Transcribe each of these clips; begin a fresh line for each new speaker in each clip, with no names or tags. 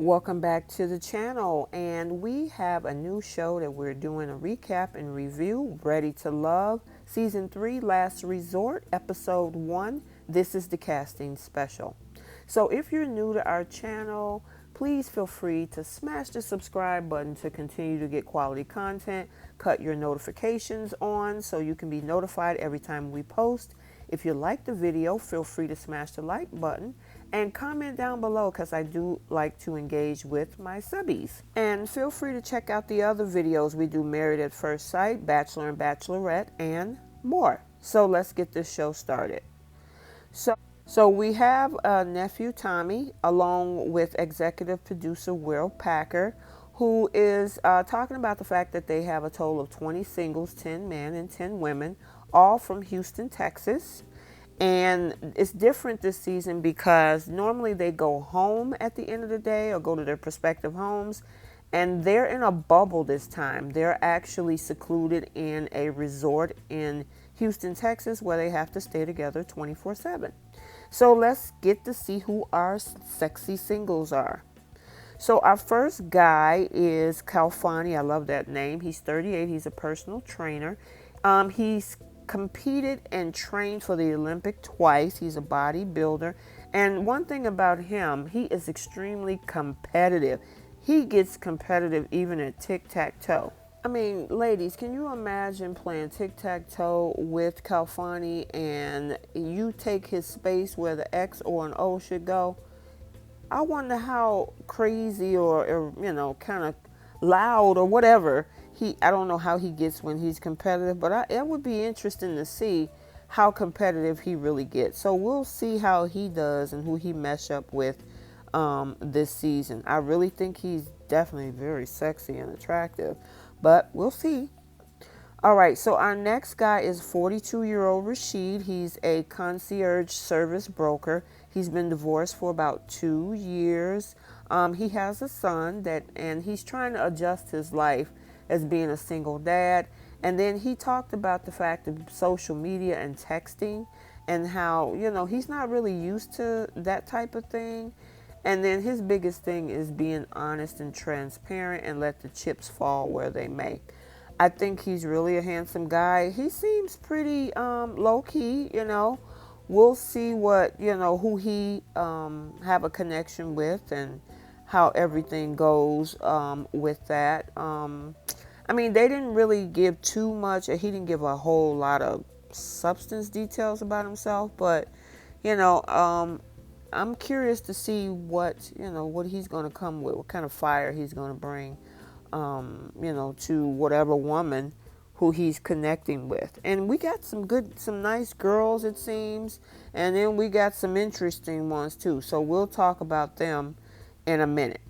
Welcome back to the channel, and we have a new show that we're doing a recap and review. Ready to Love, Season 3, Last Resort, Episode 1. This is the casting special. So if you're new to our channel, please feel free to smash the subscribe button to continue to get quality content. Cut your notifications on so you can be notified every time we post. If you like the video, feel free to smash the like button and comment down below, because I do like to engage with my subbies. And feel free to check out the other videos. We do Married at First Sight, Bachelor and Bachelorette, and more. So let's get this show started. So we have Nephew Tommy along with executive producer Will Packer, who is talking about the fact that they have a total of 20 singles, 10 men and 10 women, all from Houston, Texas. And it's different this season because normally they go home at the end of the day or go to their prospective homes, and they're in a bubble this time. They're actually secluded in a resort in Houston, Texas, where they have to stay together 24/7. So let's get to see who our sexy singles are. So our first guy is Kalfani. I love that name. He's 38. He's a personal trainer. He's competed and trained for the Olympic twice. He's a bodybuilder. And one thing about him, he is extremely competitive. He gets competitive even at tic-tac-toe. I mean, ladies, can you imagine playing tic-tac-toe with Kalfani and you take his space where the X or an O should go? I wonder how crazy or kind of loud or whatever I don't know how he gets when he's competitive, but it would be interesting to see how competitive he really gets. So we'll see how he does and who he mesh up with this season. I really think he's definitely very sexy and attractive, but we'll see. All right, so our next guy is 42-year-old Rashid. He's a concierge service broker. He's been divorced for about 2 years. He has a son and he's trying to adjust his life as being a single dad. And then he talked about the fact of social media and texting and how, he's not really used to that type of thing. And then his biggest thing is being honest and transparent and let the chips fall where they may. I think he's really a handsome guy. He seems pretty low-key, We'll see what, who he have a connection with and how everything goes with that. I mean, they didn't really give too much. He didn't give a whole lot of substance details about himself, but, I'm curious to see what he's going to come with, what kind of fire he's going to bring, to whatever woman who he's connecting with. And we got some nice girls, it seems, and then we got some interesting ones too. So we'll talk about them in a minute.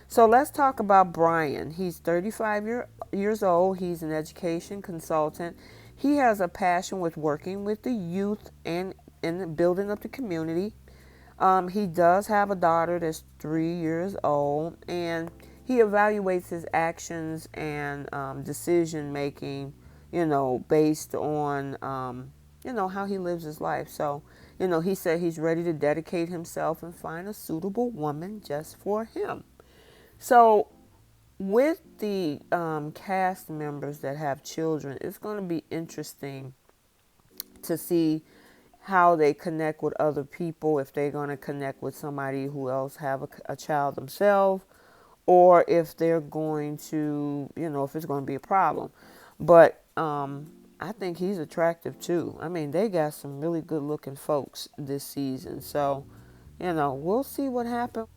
So let's talk about Brian. He's 35 years old. He's an education consultant. He has a passion with working with the youth and building up the community. He does have a daughter that's 3 years old, and he evaluates his actions and decision making, based on, how he lives his life. So, he said he's ready to dedicate himself and find a suitable woman just for him. So with the cast members that have children, it's going to be interesting to see how they connect with other people, if they're going to connect with somebody who else have a child themselves, or if they're going to, if it's going to be a problem. But I think he's attractive too. I mean, they got some really good looking folks this season. So, we'll see what happens.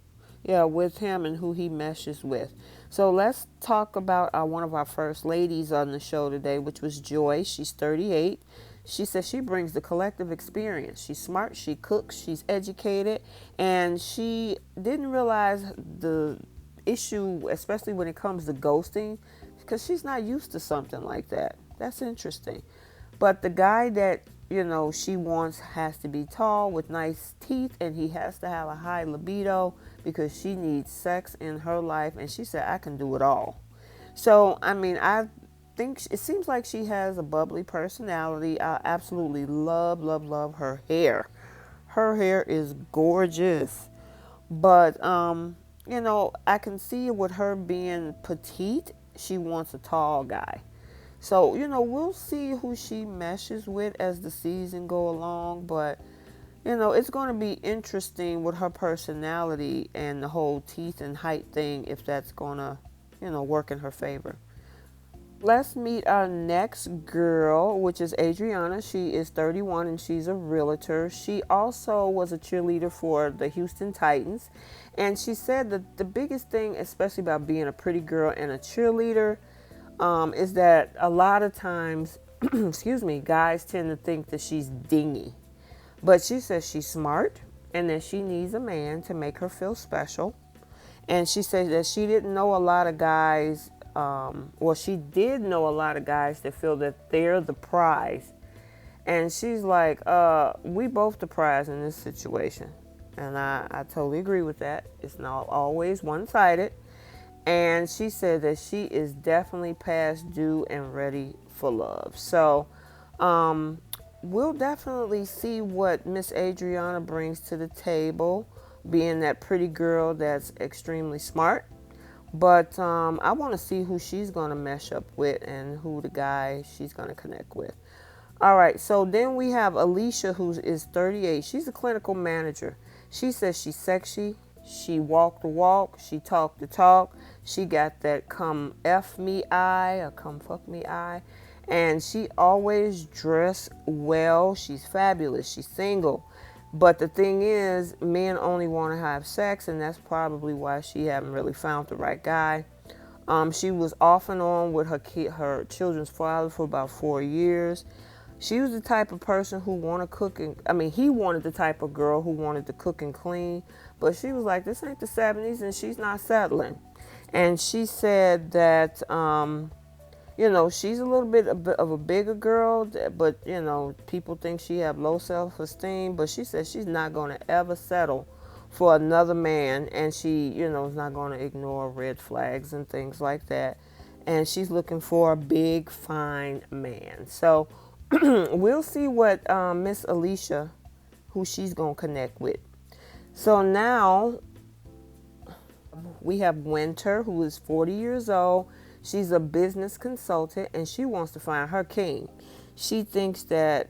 Yeah, with him and who he meshes with. So let's talk about one of our first ladies on the show today, which was Joy. She's 38. She says she brings the collective experience. She's smart, she cooks, she's educated, and she didn't realize the issue, especially when it comes to ghosting, because she's not used to something like that. That's interesting. But the guy that, she wants has to be tall with nice teeth, and he has to have a high libido because she needs sex in her life. And she said, I can do it all. So, I mean, I think it seems like she has a bubbly personality. I absolutely love, love, love her hair. Her hair is gorgeous. But, I can see with her being petite, she wants a tall guy. So, we'll see who she meshes with as the season go along, but it's going to be interesting with her personality and the whole teeth and height thing if that's going to, work in her favor. Let's meet our next girl, which is Adriana. She is 31 and she's a realtor. She also was a cheerleader for the Houston Titans. And she said that the biggest thing, especially about being a pretty girl and a cheerleader, is that a lot of times, excuse me, guys tend to think that she's dingy. But she says she's smart and that she needs a man to make her feel special. And she said that she didn't know a lot of guys, she did know a lot of guys that feel that they're the prize. And she's like, we both the prize in this situation. And I totally agree with that. It's not always one-sided. And she said that she is definitely past due and ready for love. So, we'll definitely see what Miss Adriana brings to the table, being that pretty girl that's extremely smart. But I want to see who she's going to mesh up with and who the guy she's going to connect with. All right, so then we have Alicia, who is 38. She's a clinical manager. She says she's sexy. She walked the walk. She talked the talk. She got that come F me eye or come fuck me eye. And she always dressed well. She's fabulous. She's single. But the thing is, men only want to have sex, and that's probably why she haven't really found the right guy. She was off and on with her children's father for about 4 years. She was the type of person who wanted cook he wanted the type of girl who wanted to cook and clean, but she was like, this ain't the 70s, and she's not settling. And she said that, she's a little bit of a bigger girl, but, people think she have low self-esteem, but she said she's not going to ever settle for another man, and she, is not going to ignore red flags and things like that. And she's looking for a big, fine man. So we'll see what Miss Alicia, who she's going to connect with. So now we have Winter, who is 40 years old. She's a business consultant, and she wants to find her king. She thinks that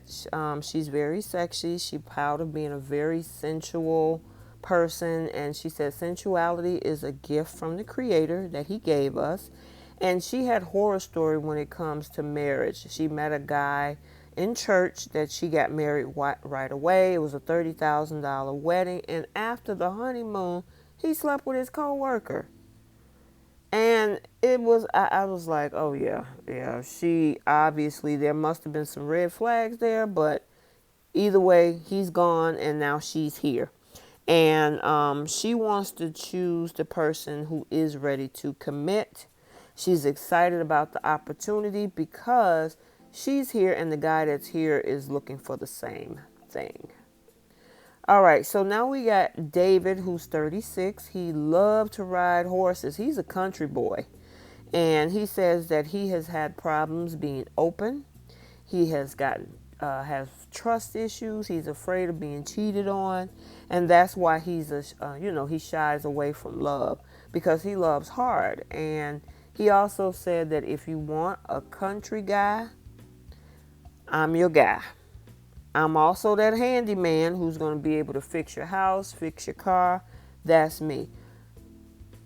she's very sexy. She's proud of being a very sensual person, and she says sensuality is a gift from the Creator that He gave us. And she had horror story when it comes to marriage. She met a guy in church that she got married right away. It was a $30,000 wedding, and after the honeymoon, he slept with his co-worker. And I was like, oh yeah, she obviously, there must have been some red flags there, but either way, he's gone and now she's here. And she wants to choose the person who is ready to commit. She's excited about the opportunity because she's here and the guy that's here is looking for the same thing. All right, so now we got David, who's 36. He loved to ride horses. He's a country boy. And he says that he has had problems being open. He has has trust issues. He's afraid of being cheated on. And that's why he shies away from love, because he loves hard. And he also said that if you want a country guy, I'm your guy. I'm also that handyman who's going to be able to fix your house, fix your car. That's me.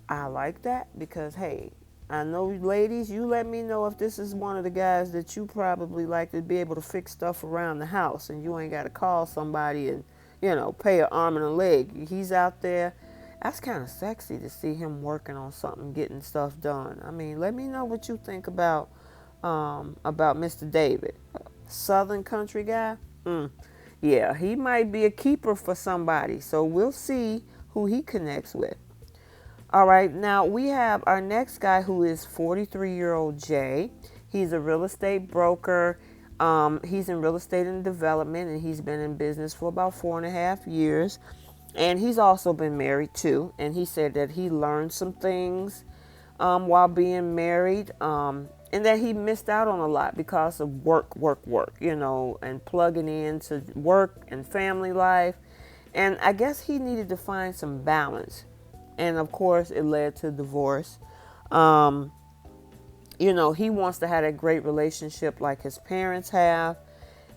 I like that because, hey, I know, ladies, you let me know if this is one of the guys that you probably like to be able to fix stuff around the house, and you ain't got to call somebody and, pay an arm and a leg. He's out there. That's kind of sexy to see him working on something, getting stuff done. I mean, let me know what you think about Mr. David. Southern country guy. Yeah, he might be a keeper for somebody. So we'll see who he connects with. All right, now we have our next guy, who is 43-year-old Jay. He's a real estate broker. He's in real estate and development, and he's been in business for about 4.5 years. And he's also been married too. And he said that he learned some things while being married. And that he missed out on a lot because of work, and plugging into work and family life. And I guess he needed to find some balance. And of course, it led to divorce. Um, he wants to have that great relationship like his parents have.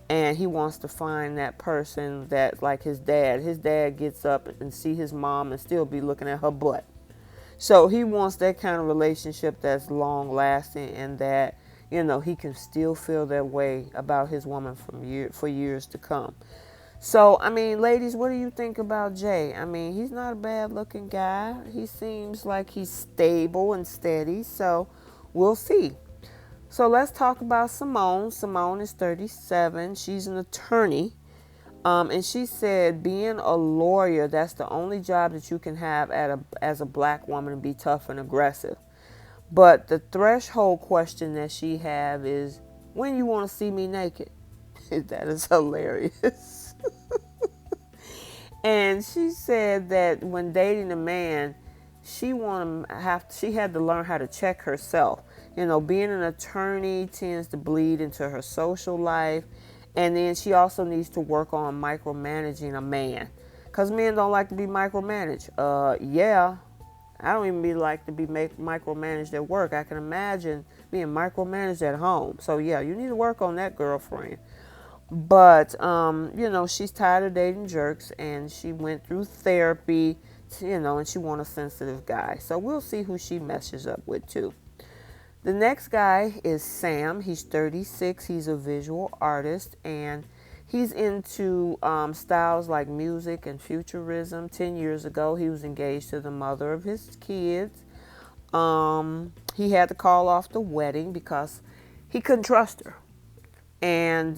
And he wants to find that person that, like his dad. His dad gets up and see his mom and still be looking at her butt. So he wants that kind of relationship that's long lasting and that, he can still feel that way about his woman for years to come. So, I mean, ladies, what do you think about Jay? I mean, he's not a bad looking guy. He seems like he's stable and steady. So we'll see. So let's talk about Simone. Simone is 37. She's an attorney. And she said being a lawyer, that's the only job that you can have as a black woman and be tough and aggressive. But the threshold question that she have is, when you want to see me naked? That is hilarious. And she said that when dating a man, she had to learn how to check herself. Being an attorney tends to bleed into her social life. And then she also needs to work on micromanaging a man. Because men don't like to be micromanaged. Yeah. I don't even like to be micromanaged at work. I can imagine being micromanaged at home. So, yeah, you need to work on that, girlfriend. But, she's tired of dating jerks. And she went through therapy, and she wants a sensitive guy. So we'll see who she meshes up with, too. The next guy is Sam. He's 36. He's a visual artist, and he's into styles like music and futurism. 10 years ago, he was engaged to the mother of his kids. He had to call off the wedding because he couldn't trust her. And,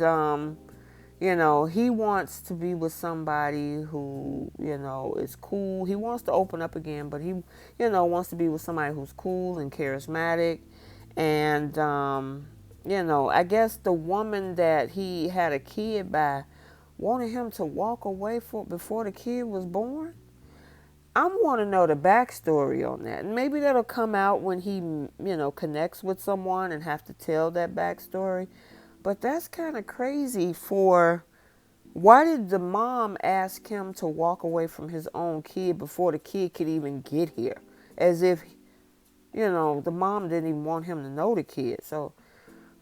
he wants to be with somebody who, is cool. He wants to open up again, but he, wants to be with somebody who's cool and charismatic. And, I guess the woman that he had a kid by wanted him to walk away before the kid was born. I want to know the backstory on that. And maybe that'll come out when he, connects with someone and have to tell that backstory. But that's kind of crazy why did the mom ask him to walk away from his own kid before the kid could even get here? As if the mom didn't even want him to know the kid. So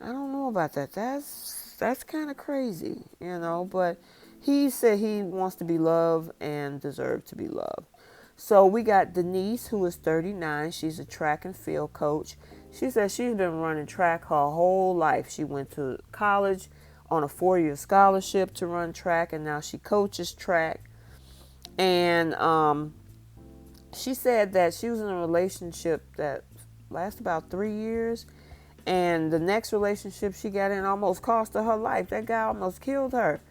I don't know about that. That's kind of crazy, but he said he wants to be loved and deserves to be loved. So we got Denise, who is 39. She's a track and field coach. She said she's been running track her whole life. She went to college on a 4-year scholarship to run track, and now she coaches track. And she said that she was in a relationship that lasted about 3 years. And the next relationship she got in almost cost her life. That guy almost killed her.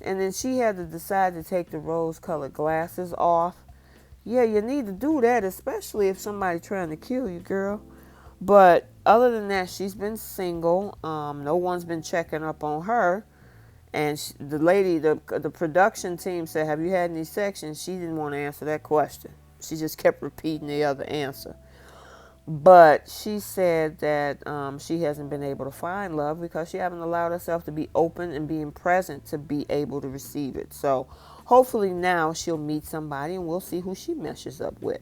And then she had to decide to take the rose-colored glasses off. Yeah, you need to do that, especially if somebody's trying to kill you, girl. But other than that, she's been single. No one's been checking up on her. And the lady, the production team said, have you had any sex? And she didn't want to answer that question. She just kept repeating the other answer. But she said that she hasn't been able to find love because she hasn't allowed herself to be open and being present to be able to receive it. So hopefully now she'll meet somebody and we'll see who she meshes up with.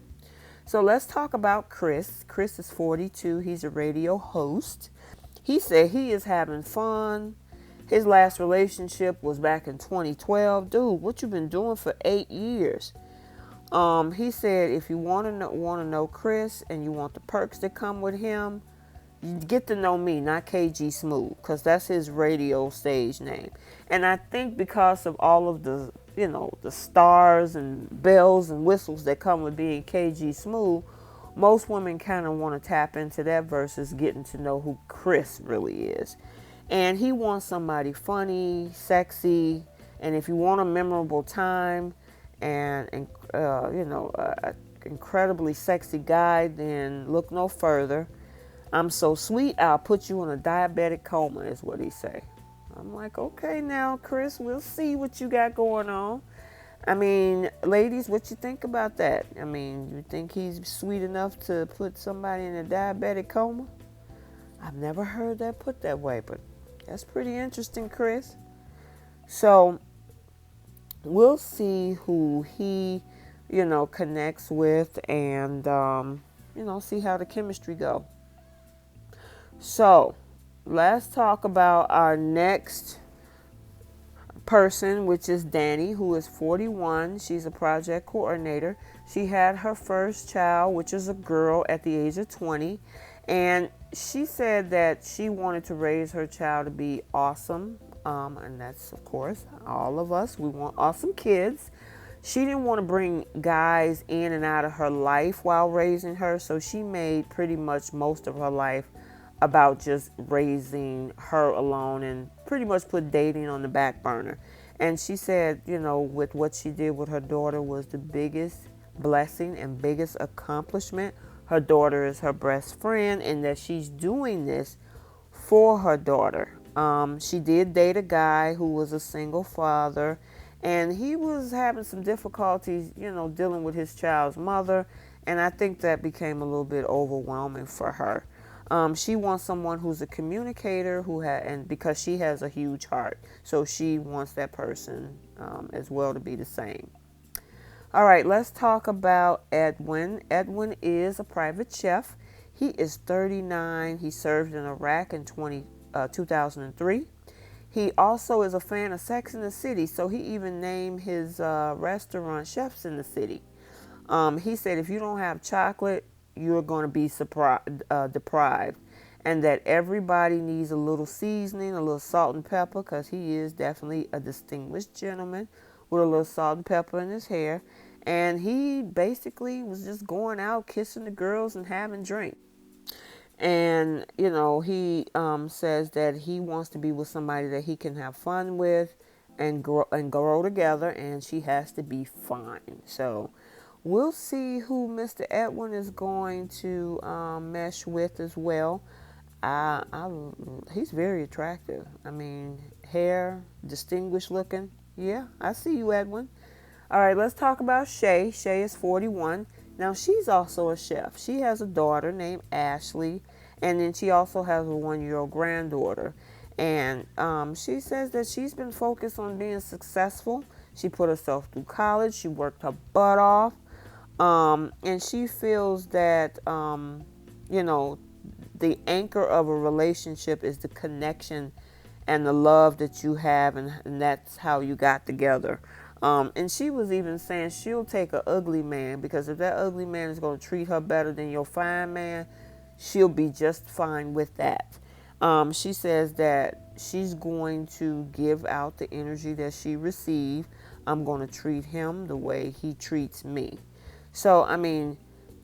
So let's talk about Chris. Chris is 42. He's a radio host. He said he is having fun. His last relationship was back in 2012. Dude, what you been doing for 8 years? He said if you want to know Chris and you want the perks that come with him, you get to know me, not KG Smooth, because that's his radio stage name. And I think because of all of the, the stars and bells and whistles that come with being KG Smooth, most women kind of want to tap into that versus getting to know who Chris really is. And he wants somebody funny, sexy, and if you want a memorable time and incredibly sexy guy, then look no further. I'm so sweet, I'll put you in a diabetic coma, is what he say. I'm like, okay now, Chris, we'll see what you got going on. I mean, ladies, what you think about that? I mean, you think he's sweet enough to put somebody in a diabetic coma? I've never heard that put that way, but that's pretty interesting, Chris. So we'll see who he connects with, and, see how the chemistry go. So let's talk about our next person, which is Danny, who is 41. She's a project coordinator. She had her first child, which is a girl, at the age of 20. And she said that she wanted to raise her child to be awesome. And that's, of course, all of us. We want awesome kids. She didn't want to bring guys in and out of her life while raising her. So she made pretty much most of her life about just raising her alone and pretty much put dating on the back burner. And she said, with what she did with her daughter was the biggest blessing and biggest accomplishment. Her daughter is her best friend, and that she's doing this for her daughter. She did date a guy who was a single father, and he was having some difficulties, dealing with his child's mother. And I think that became a little bit overwhelming for her. She wants someone who's a communicator and because she has a huge heart. So she wants that person as well to be the same. All right, let's talk about Edwin. Edwin is a private chef. He is 39. He served in Iraq in 2003. He also is a fan of Sex and the City, so he even named his restaurant chefs in the city. He said if you don't have chocolate, you're going to be deprived, and that everybody needs a little seasoning, a little salt and pepper, because he is definitely a distinguished gentleman with a little salt and pepper in his hair. And he basically was just going out kissing the girls and having drink. And he says that he wants to be with somebody that he can have fun with and grow together, and she has to be fine. So we'll see who Mr. Edwin is going to mesh with as well. He's very attractive. I mean, hair, distinguished looking. Yeah, I see you, Edwin. All right, let's talk about Shae. Shae is 41. Now, she's also a chef. She has a daughter named Ashley, and then she also has a 1-year-old granddaughter. And she says that she's been focused on being successful. She put herself through college. She worked her butt off. And she feels that, the anchor of a relationship is the connection and the love that you have, and that's how you got together. And she was even saying she'll take an ugly man, because if that ugly man is going to treat her better than your fine man, she'll be just fine with that. She says that she's going to give out the energy that she received. I'm going to treat him the way he treats me. So, I mean,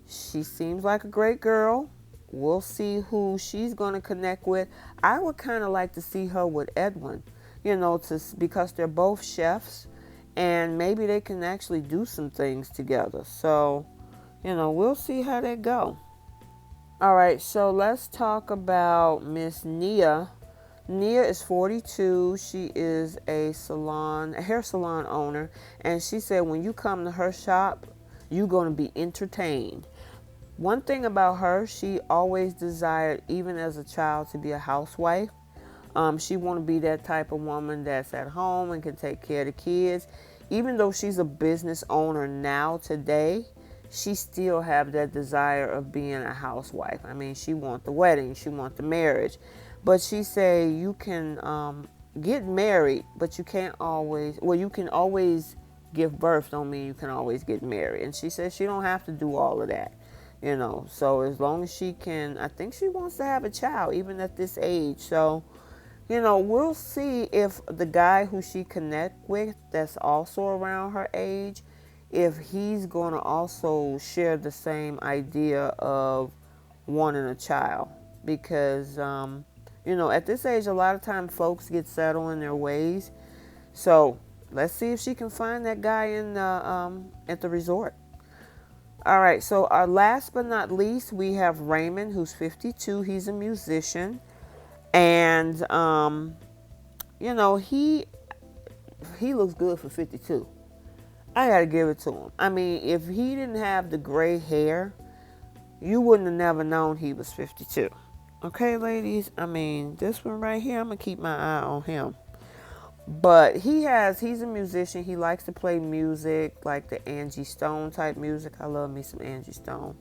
she seems like a great girl. We'll see who she's going to connect with. I would kind of like to see her with Edwin, because they're both chefs, and maybe they can actually do some things together. So, we'll see how they go. All right, so let's talk about Miss Nia. Nia is 42. She is a hair salon owner, and she said when you come to her shop, you're going to be entertained. One thing about her, she always desired, even as a child, to be a housewife. She want to be that type of woman that's at home and can take care of the kids. Even though she's a business owner now today, she still have that desire of being a housewife. I mean, she want the wedding, she want the marriage. But she say you can get married, but you can't always, you can always give birth, don't mean you can always get married. And she says she don't have to do all of that. So as long as she can, I think she wants to have a child, even at this age. So, we'll see if the guy who she connect with that's also around her age, if he's going to also share the same idea of wanting a child. Because, at this age, a lot of times folks get settled in their ways. So let's see if she can find that guy at the resort. All right, so our last but not least, we have Raymond, who's 52. He's a musician. And, he looks good for 52. I got to give it to him. I mean, if he didn't have the gray hair, you wouldn't have never known he was 52. Okay, ladies? I mean, this one right here, I'm going to keep my eye on him. But he's a musician. He likes to play music, like the Angie Stone type music. I love me some Angie Stone.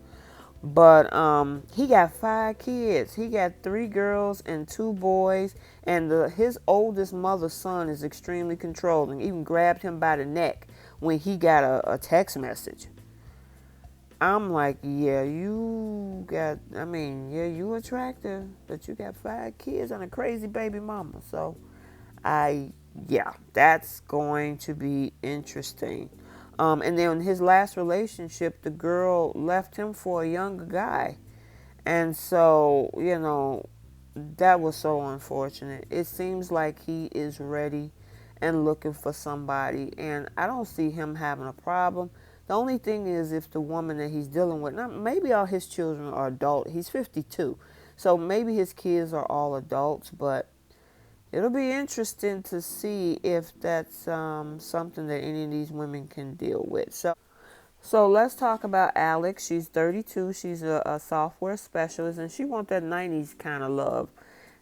But he got 5 kids. He got 3 girls and 2 boys. And his oldest mother's son is extremely controlling. Even grabbed him by the neck when he got a text message. I'm like, yeah, yeah, you attractive, but you got 5 kids and a crazy baby mama. So I, yeah, that's going to be interesting. And then his last relationship, the girl left him for a younger guy. And so, that was so unfortunate. It seems like he is ready and looking for somebody. And I don't see him having a problem. The only thing is if the woman that he's dealing with, now maybe all his children are adult. He's 52. So maybe his kids are all adults, but it'll be interesting to see if that's something that any of these women can deal with. So let's talk about Alex. She's 32. She's a software specialist, and she wants that 90s kind of love.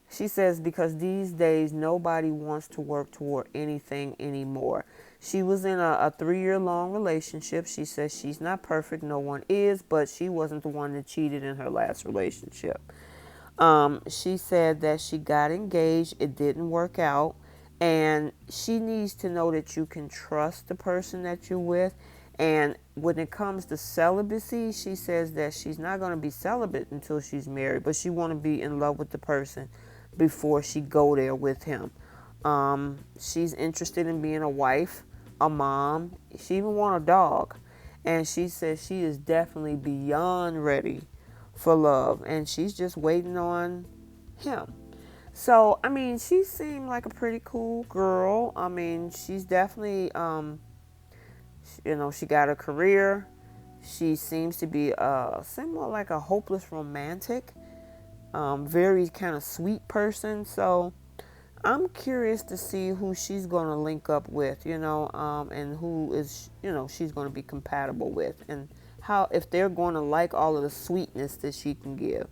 She says because these days nobody wants to work toward anything anymore. She was in a 3-year long relationship. She says she's not perfect. No one is, but she wasn't the one that cheated in her last relationship. She said that she got engaged. It didn't work out. And she needs to know that you can trust the person that you're with. And when it comes to celibacy, she says that she's not going to be celibate until she's married, but she want to be in love with the person before she go there with him. She's interested in being a wife, a mom. She even want a dog. And she says she is definitely beyond ready for love, and she's just waiting on him. So, she seemed like a pretty cool girl. She's definitely, she got a career. She seems to be similar like a hopeless romantic, very kind of sweet person. So, I'm curious to see who she's going to link up with, and who is, she's going to be compatible with, and how if they're going to like all of the sweetness that she can give.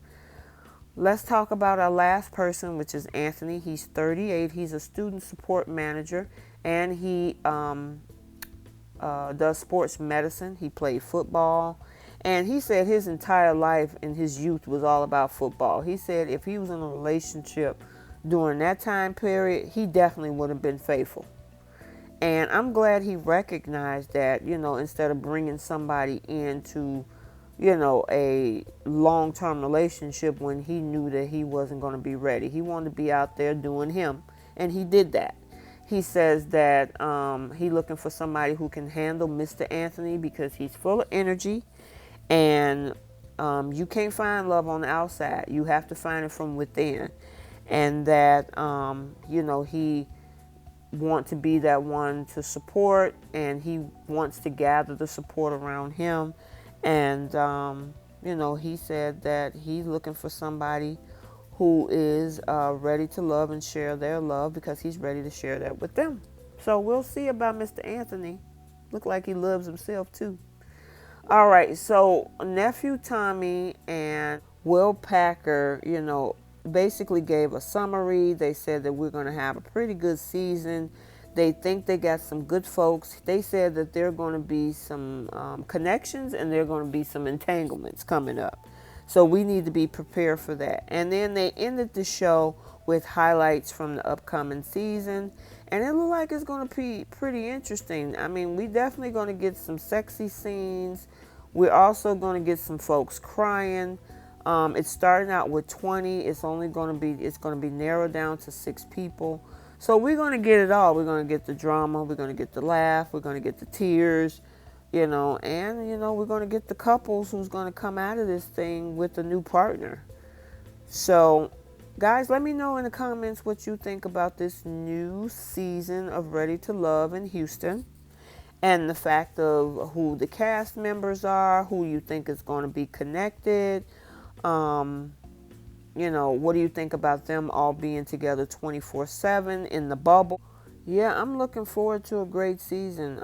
Let's talk about our last person, which is Anthony. He's 38. He's a student support manager, and he does sports medicine. He played football, and he said his entire life in his youth was all about football. He said if he was in a relationship during that time period, he definitely would have been faithful. And I'm glad he recognized that, instead of bringing somebody into, a long-term relationship when he knew that he wasn't going to be ready. He wanted to be out there doing him, and he did that. He says that he's looking for somebody who can handle Mr. Anthony because he's full of energy, and you can't find love on the outside. You have to find it from within. And that, he wants to be that one to support, and he wants to gather the support around him. And, he said that he's looking for somebody who is ready to love and share their love because he's ready to share that with them. So we'll see about Mr. Anthony. Look like he loves himself too. All right, so Nephew Tommy and Will Packer, basically gave a summary. They said that we're going to have a pretty good season. They think they got some good folks. They said that there are going to be some connections and there are going to be some entanglements coming up. So we need to be prepared for that. And then they ended the show with highlights from the upcoming season. And it looked like it's going to be pretty interesting. We definitely going to get some sexy scenes. We're also going to get some folks crying. It's starting out with 20. It's going to be narrowed down to 6 people. So we're going to get it all. We're going to get the drama. We're going to get the laugh. We're going to get the tears, and, we're going to get the couples who's going to come out of this thing with a new partner. So, guys, let me know in the comments what you think about this new season of Ready to Love in Houston, and the fact of who the cast members are, who you think is going to be connected. What do you think about them all being together 24/7 in the bubble? Yeah, I'm looking forward to a great season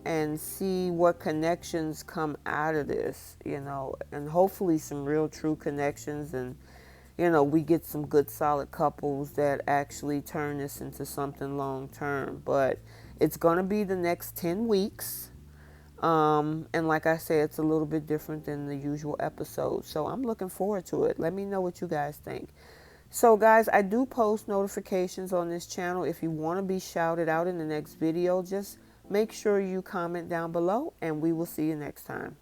and see what connections come out of this, and hopefully some real true connections and, we get some good solid couples that actually turn this into something long term. But it's going to be the next 10 weeks. And like I said, it's a little bit different than the usual episode. So I'm looking forward to it. Let me know what you guys think. So guys, I do post notifications on this channel. If you want to be shouted out in the next video, just make sure you comment down below and we will see you next time.